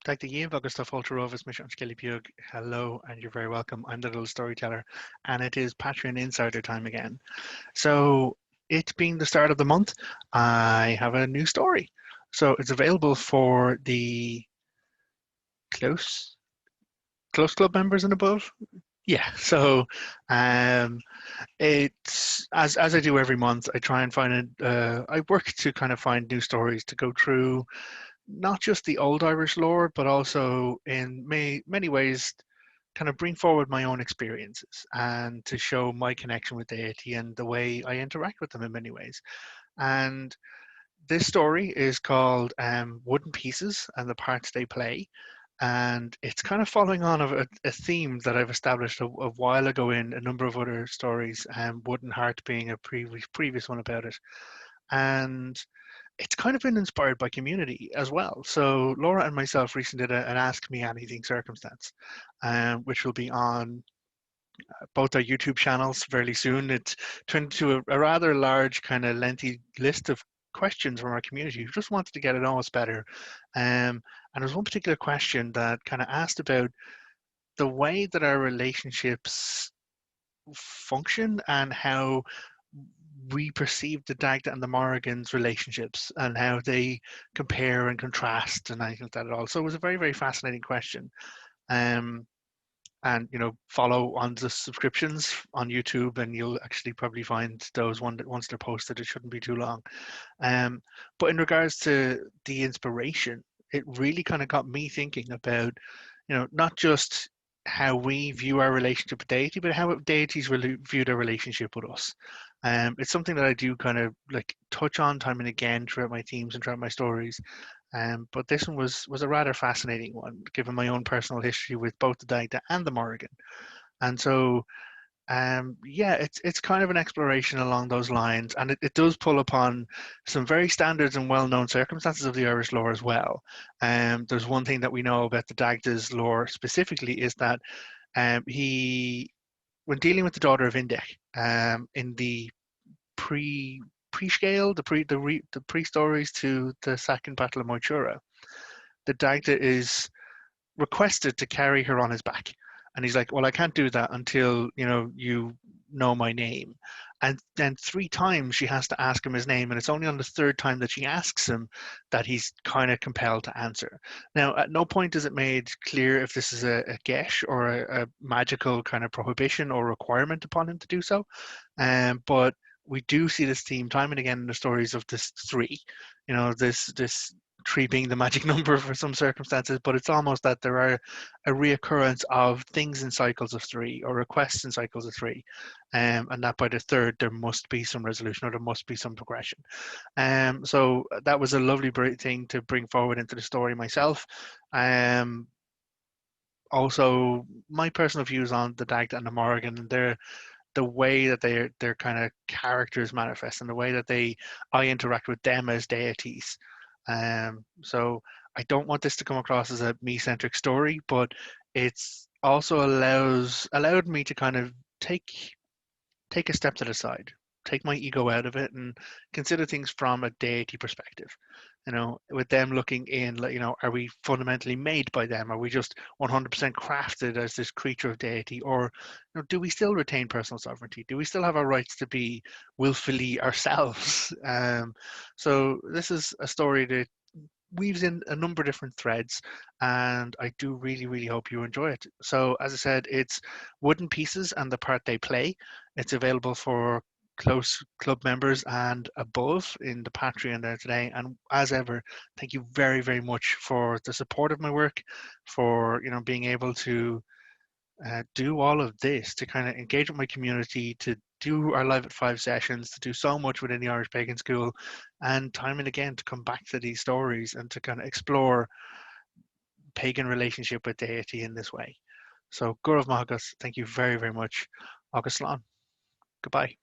Dagda agus tá fáilte roimhas mis an sciile beag. Hello, and you're very welcome. I'm the little storyteller, and it is Patron Insider time again. So, it being the start of the month, I have a new story. So, it's available for the close close club members and above. Yeah, so um, it's as I do every month, I try and find I work to kind of find new stories to go through, not just the old Irish lore, but also in many ways, kind of bring forward my own experiences and to show my connection with deity and the way I interact with them in many ways. And this story is called Wooden Pieces and the Parts They Play. And it's kind of following on of a theme that I've established a while ago in a number of other stories, Wooden Heart being a previous one about it. And it's kind of been inspired by community as well. So Laura and myself recently did an Ask Me Anything circumstance, which will be on both our YouTube channels fairly soon. It's turned into a rather large, kind of lengthy list of questions from our community who just wanted to get to know us better. And there's one particular question that kind of asked about the way that our relationships function and how we perceive the Dagda and the Morrigan's relationships and how they compare and contrast and anything like that at all. So it was a very, very fascinating question. Um, and follow on the subscriptions on YouTube, and you'll actually probably find those once they're posted. It shouldn't be too long. But in regards to the inspiration, it really kind of got me thinking about, not just how we view our relationship with deity, but how deities really view their relationship with us. It's something that I do kind of like touch on time and again throughout my themes and throughout my stories. But this one was a rather fascinating one, given my own personal history with both the Dagda and the Morrigan. And so yeah, it's kind of an exploration along those lines, and it does pull upon some very standards and well-known circumstances of the Irish lore as well. There's one thing that we know about the Dagda's lore specifically is that he, when dealing with the daughter of Indech, in the pre-scale, the pre-stories to the second Battle of Moytura, the Dagda is requested to carry her on his back. And he's like, well, I can't do that until, you know my name. And then three times she has to ask him his name. And it's only on the third time that she asks him that he's kind of compelled to answer. Now, at no point is it made clear if this is a gesh or a magical kind of prohibition or requirement upon him to do so. But we do see this theme time and again in the stories of this three, this three being the magic number for some circumstances, but it's almost that there are a reoccurrence of things in cycles of three or requests in cycles of three, and that by the third there must be some resolution or there must be some progression. So that was a lovely thing to bring forward into the story myself. Also, my personal views on the Dagda and the Morrigan and the way that their kind of characters manifest and the way that I interact with them as deities. So I don't want this to come across as a me-centric story, but it's also allowed me to kind of take a step to the side, take my ego out of it, and consider things from a deity perspective. With them looking in, like, are we fundamentally made by them? Are we just 100% crafted as this creature of deity, or do we still retain personal sovereignty? Do we still have our rights to be willfully ourselves? So this is a story that weaves in a number of different threads, and I do really, really hope you enjoy it. So, as I said, it's Wooden Pieces and the Part They Play. It's available for close club members and above in the Patreon there today. And as ever, thank you very, very much for the support of my work, for being able to do all of this, to kind of engage with my community, to do our Live at Five sessions, to do so much within the Irish Pagan School, and time and again to come back to these stories and to kind of explore pagan relationship with deity in this way. So, Gurav Mahagas, thank you very, very much. Agus Slán. Goodbye.